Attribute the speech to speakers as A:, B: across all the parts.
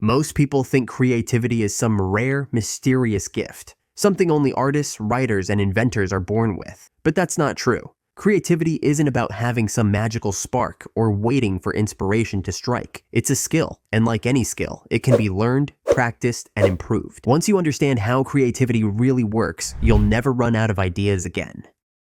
A: Most people think creativity is some rare, mysterious gift, something only artists, writers, and inventors are born with. But that's not true. Creativity isn't about having some magical spark or waiting for inspiration to strike. It's a skill, and like any skill, it can be learned, practiced, and improved. Once you understand how creativity really works, you'll never run out of ideas again.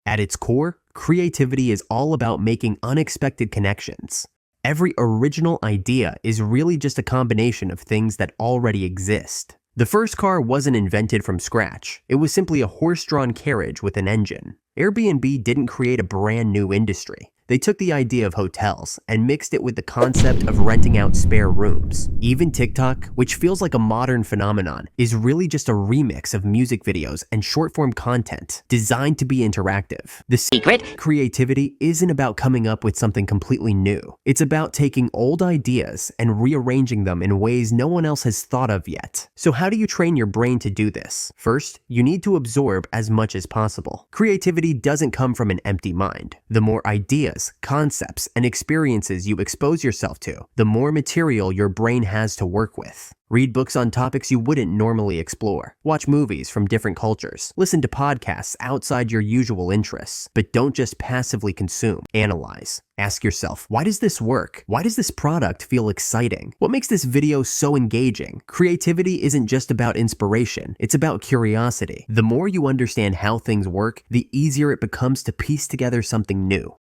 A: At its core, creativity is all about making unexpected connections. Every original idea is really just a combination of things that already exist. The first car wasn't invented from scratch. It was simply a horse-drawn carriage with an engine. Airbnb didn't create a brand new industry. They took the idea of hotels and mixed it with the concept of renting out spare rooms. Even TikTok, which feels like a modern phenomenon, is really just a remix of music videos and short-form content designed to be interactive. The secret? Creativity isn't about coming up with something completely new. It's about taking old ideas and rearranging them in ways no one else has thought of yet. So how do you train your brain to do this? First, you need to absorb as much as possible. Creativity doesn't come from an empty mind. The more ideas, concepts, and experiences you expose yourself to, the more material your brain has to work with. Read books on topics you wouldn't normally explore. Watch movies from different cultures. Listen to podcasts outside your usual interests. But don't just passively consume. Analyze. Ask yourself, why does this work? Why does this product feel exciting? What makes this video so engaging? Creativity isn't just about inspiration. It's about curiosity. The more you understand how things work, the easier it becomes to piece together something new.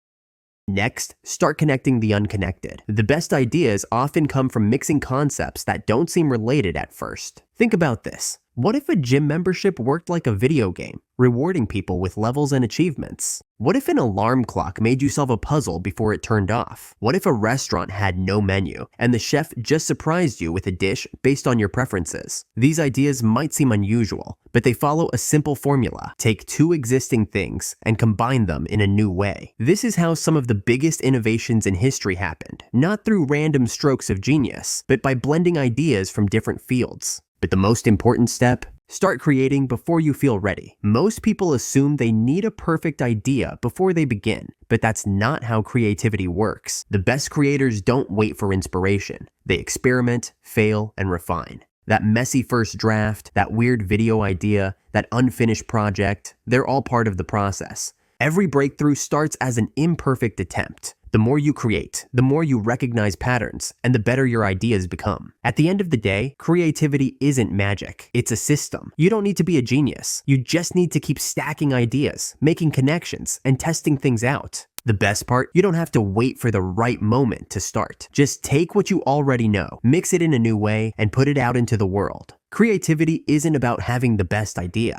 A: Next, start connecting the unconnected. The best ideas often come from mixing concepts that don't seem related at first. Think about this. What if a gym membership worked like a video game, rewarding people with levels and achievements? What if an alarm clock made you solve a puzzle before it turned off? What if a restaurant had no menu, and the chef just surprised you with a dish based on your preferences? These ideas might seem unusual, but they follow a simple formula. Take two existing things and combine them in a new way. This is how some of the biggest innovations in history happened, not through random strokes of genius, but by blending ideas from different fields. But the most important step? Start creating before you feel ready. Most people assume they need a perfect idea before they begin, but that's not how creativity works. The best creators don't wait for inspiration. They experiment, fail, and refine. That messy first draft, that weird video idea, that unfinished project, they're all part of the process. Every breakthrough starts as an imperfect attempt. The more you create, the more you recognize patterns, and the better your ideas become. At the end of the day, creativity isn't magic. It's a system. You don't need to be a genius. You just need to keep stacking ideas, making connections, and testing things out. The best part, you don't have to wait for the right moment to start. Just take what you already know, mix it in a new way, and put it out into the world. Creativity isn't about having the best idea.